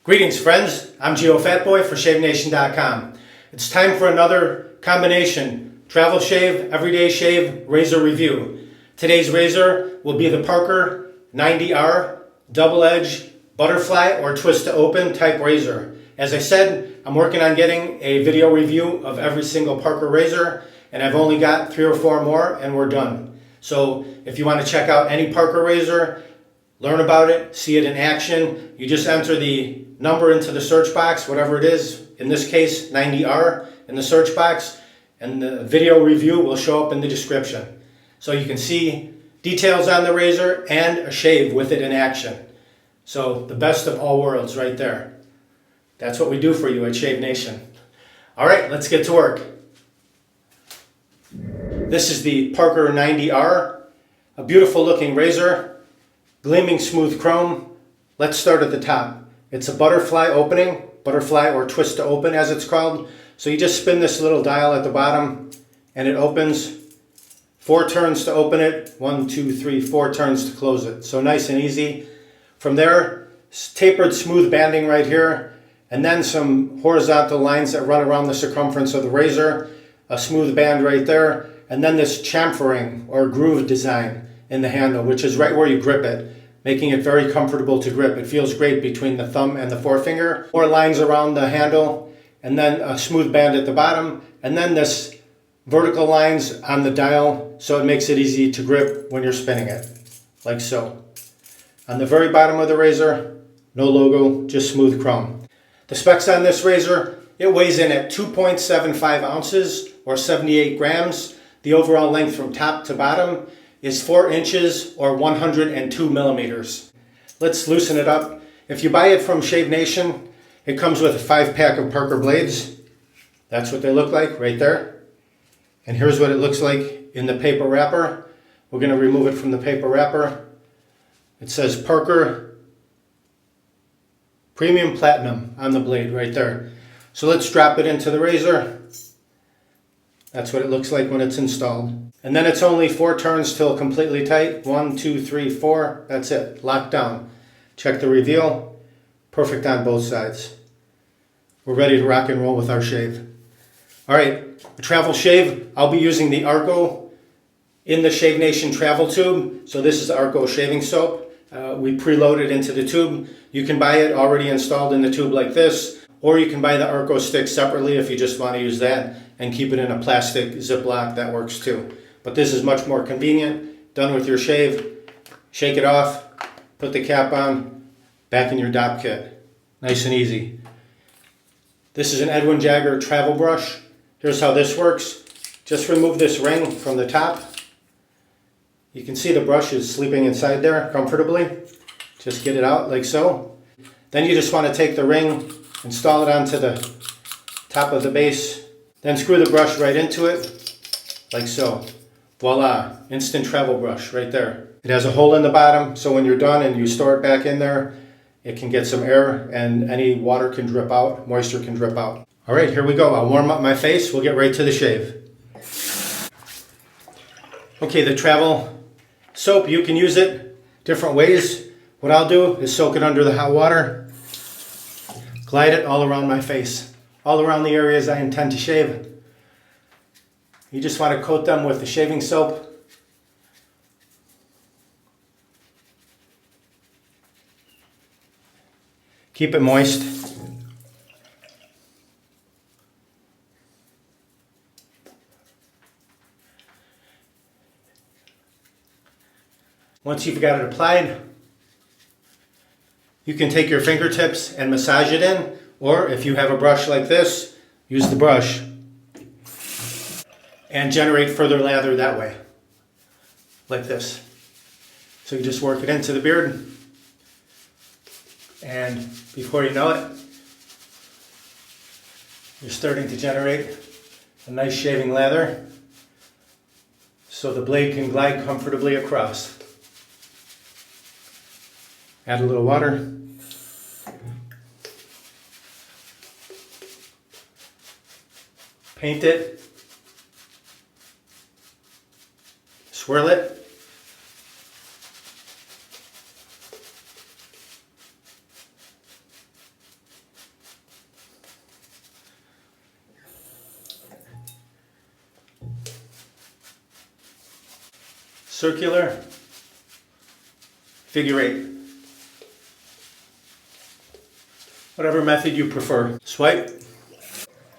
Greetings friends, I'm Geofatboy for ShaveNation.com. It's time for another combination travel shave, everyday shave, razor review. Today's razor will be the Parker 90R double edge butterfly or twist to open type razor. As I said, I'm working on getting a video review of every single Parker razor, and I've only got 3 or 4 more and we're done. So if you want to check out any Parker razor, learn about it, see it in action, you just enter the number into the search box, whatever it is, in this case 90R in the search box, and the video review will show up in the description. So you can see details on the razor and a shave with it in action. So the best of all worlds right there. That's what we do for you at Shave Nation. Alright, let's get to work. This is the Parker 90R, a beautiful looking razor, gleaming smooth chrome. Let's start at the top. It's a butterfly opening, butterfly or twist to open as it's called. So you just spin this little dial at the bottom and it opens. 4 turns to open it, 1, 2, 3, 4 turns to close it. So nice and easy. From there, tapered smooth banding right here, and then some horizontal lines that run around the circumference of the razor, a smooth band right there, and then this chamfering or groove design in the handle, which is right where you grip it, making it very comfortable to grip. It feels great between the thumb and the forefinger. 4 lines around the handle, and then a smooth band at the bottom, and then this vertical lines on the dial, so it makes it easy to grip when you're spinning it, like so. On the very bottom of the razor, no logo, just smooth chrome. The specs on this razor, it weighs in at 2.75 ounces or 78 grams. The overall length from top to bottom is 4 inches or 102 millimeters. Let's loosen it up. If you buy it from Shave Nation, it comes with a 5-pack of Parker blades. That's what they look like right there. And here's what it looks like in the paper wrapper. We're going to remove it from the paper wrapper. It says Parker Premium Platinum on the blade right there. So let's drop it into the razor. That's what it looks like when it's installed. And then it's only 4 turns till completely tight. 1, 2, 3, 4. That's it. Locked down. Check the reveal. Perfect on both sides. We're ready to rock and roll with our shave. Alright, a travel shave. I'll be using the Arco in the Shave Nation travel tube. So this is the Arco shaving soap. We preload it into the tube. You can buy it already installed in the tube like this, or you can buy the Arco stick separately if you just want to use that and keep it in a plastic Ziploc. That works too. But this is much more convenient. Done with your shave, shake it off, put the cap on, back in your dop kit. Nice and easy. This is an Edwin Jagger travel brush. Here's how this works. Just remove this ring from the top. You can see the brush is sleeping inside there comfortably. Just get it out like so. Then you just want to take the ring, install it onto the top of the base, then screw the brush right into it, like so. Voila, instant travel brush right there. It has a hole in the bottom, so when you're done and you store it back in there, it can get some air and any water can drip out, moisture can drip out. All right, here we go. I'll warm up my face. We'll get right to the shave. Okay, the travel soap, you can use it different ways. What I'll do is soak it under the hot water, glide it all around my face, all around the areas I intend to shave. You just want to coat them with the shaving soap. Keep it moist. Once you've got it applied, you can take your fingertips and massage it in, or if you have a brush like this, use the brush and generate further lather that way, like this. So you just work it into the beard, and before you know it, you're starting to generate a nice shaving lather so the blade can glide comfortably across. Add a little water. Paint it. Swirl it. circular, figure eight. Whatever method you prefer. Swipe,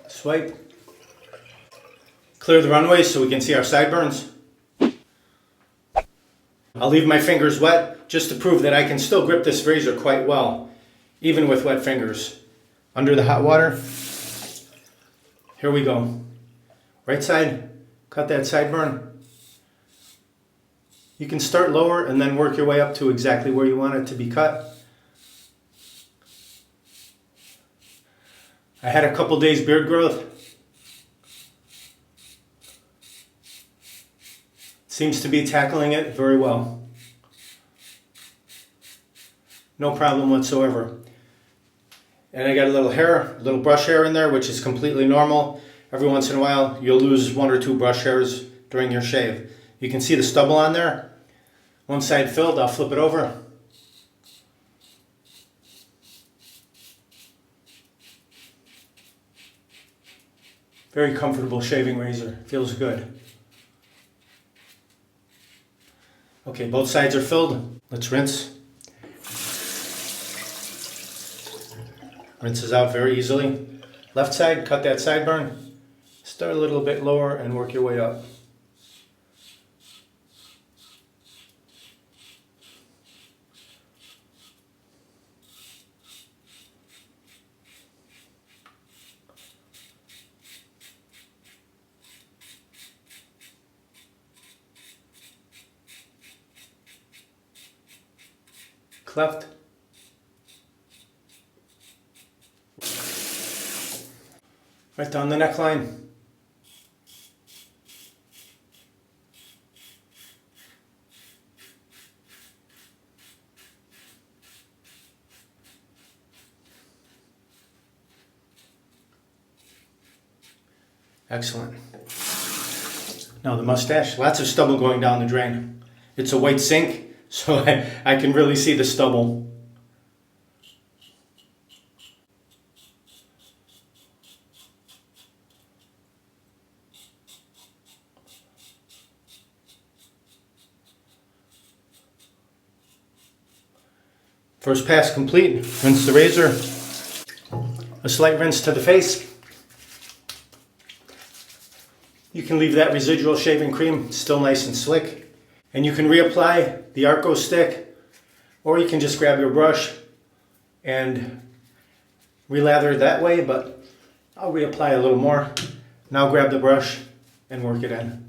swipe. Clear the runway so we can see our sideburns. I'll leave my fingers wet just to prove that I can still grip this razor quite well, even with wet fingers. Under the hot water. Here we go. Right side, cut that sideburn. You can start lower and then work your way up to exactly where you want it to be cut. I had a couple days beard growth. Seems to be tackling it very well. No problem whatsoever. And I got a little hair, a little brush hair in there, which is completely normal. Every once in a while, you'll lose 1 or 2 brush hairs during your shave. You can see the stubble on there. One side filled, I'll flip it over. Very comfortable shaving razor, feels good. Okay, both sides are filled. Let's rinse. Rinses out very easily. Left side, cut that sideburn. Start a little bit lower and work your way up. Cleft. Right down the neckline. Excellent. Now the mustache, lots of stubble going down the drain. It's a white sink, so I can really see the stubble. First pass complete, rinse the razor. A slight rinse to the face. You can leave that residual shaving cream still nice and slick. And you can reapply the Arco stick, or you can just grab your brush and relather that way, but I'll reapply a little more. Now grab the brush and work it in.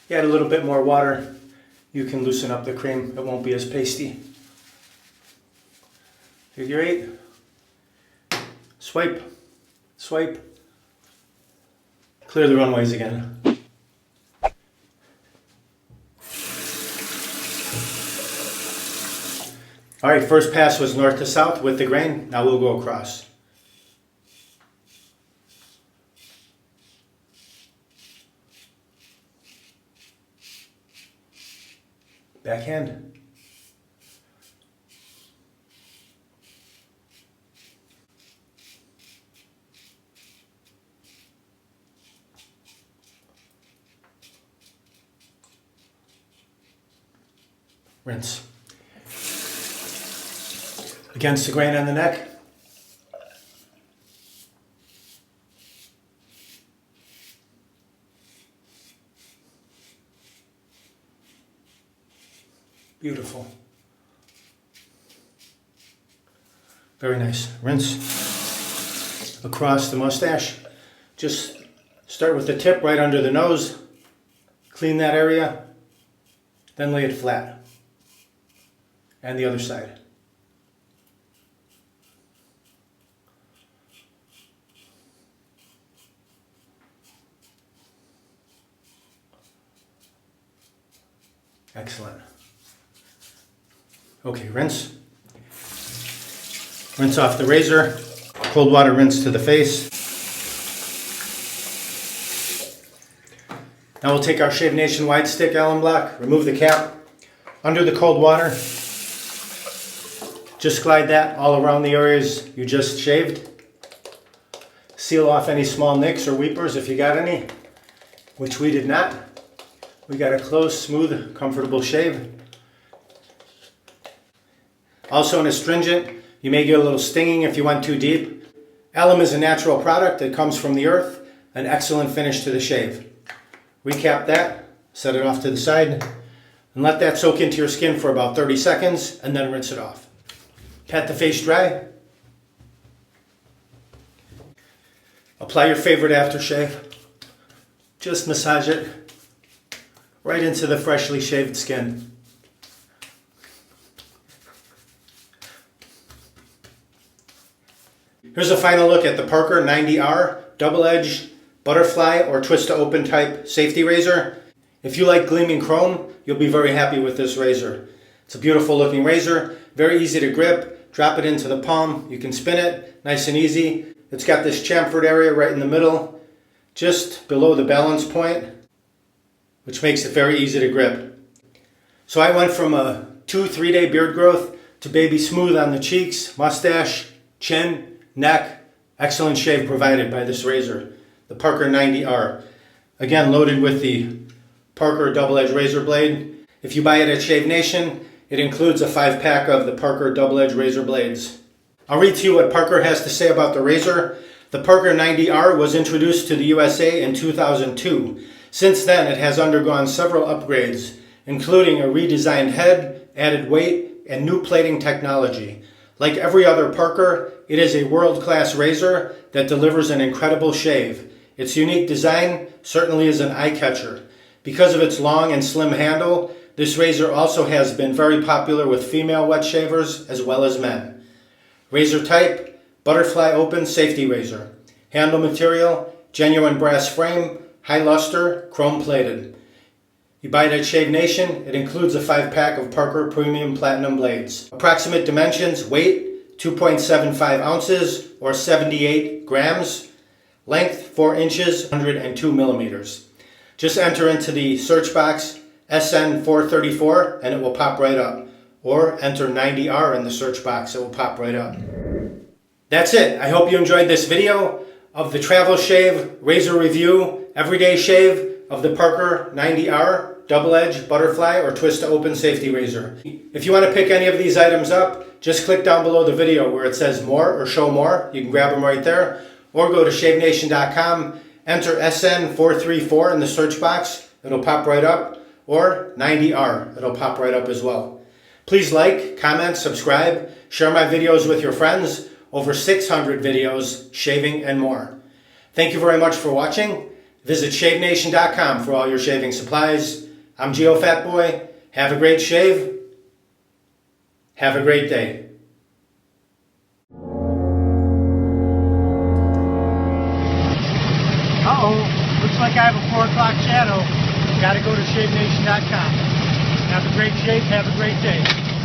Add a little bit more water, you can loosen up the cream, it won't be as pasty. Figure eight, swipe, swipe, clear the runways again. Alright, first pass was north to south with the grain, now we'll go across. Backhand. Rinse. Against the grain on the neck. Beautiful. Very nice. Rinse across the mustache. Just start with the tip right under the nose. Clean that area. Then lay it flat. And the other side. Excellent. Okay, rinse. Rinse off the razor. Cold water rinse to the face. Now we'll take our Shave Nation wide stick Allen block, remove the cap, under the cold water. Just glide that all around the areas you just shaved. Seal off any small nicks or weepers if you got any, which we did not. We got a close, smooth, comfortable shave. Also an astringent, you may get a little stinging if you went too deep. Alum is a natural product that comes from the earth, an excellent finish to the shave. Recap that, set it off to the side, and let that soak into your skin for about 30 seconds, and then rinse it off. Pat the face dry. Apply your favorite aftershave. Just massage it right into the freshly shaved skin. Here's a final look at the Parker 90R double-edged butterfly or twist to open type safety razor. If you like gleaming chrome, you'll be very happy with this razor. It's a beautiful looking razor, very easy to grip. Drop it into the palm, you can spin it, nice and easy. It's got this chamfered area right in the middle, just below the balance point, which makes it very easy to grip. So I went from a 2-3 day beard growth to baby smooth on the cheeks, mustache, chin, neck. Excellent shave provided by this razor, the Parker 90R. Again, loaded with the Parker double-edged razor blade. If you buy it at Shave Nation, it includes a 5-pack of the Parker double-edged razor blades. I'll read to you what Parker has to say about the razor. The Parker 90R was introduced to the USA in 2002. Since then, it has undergone several upgrades, including a redesigned head, added weight, and new plating technology. Like every other Parker, it is a world-class razor that delivers an incredible shave. Its unique design certainly is an eye-catcher. Because of its long and slim handle, this razor also has been very popular with female wet shavers as well as men. Razor type, butterfly open safety razor. Handle material, genuine brass frame, high luster, chrome plated. You buy it at Shave Nation, it includes a 5-pack of Parker Premium Platinum blades. Approximate dimensions, weight, 2.75 ounces or 78 grams. Length, 4 inches, 102 millimeters. Just enter into the search box SN434 and it will pop right up. Or enter 90R in the search box, it will pop right up. That's it. I hope you enjoyed this video of the travel shave, razor review, everyday shave of the Parker 90R double-edged butterfly or twist to open safety razor. If you want to pick any of these items up, just click down below the video where it says more or show more. You can grab them right there. Or go to shavenation.com, enter SN434 in the search box, it'll pop right up, or 90R, it'll pop right up as well. Please like, comment, subscribe, share my videos with your friends, over 600 videos, shaving and more. Thank you very much for watching. Visit shavenation.com for all your shaving supplies. I'm Geofatboy. Have a great shave. Have a great day. Uh-oh, looks like I have a 4 o'clock shadow. Gotta go to shavenation.com. Have a great shave, have a great day.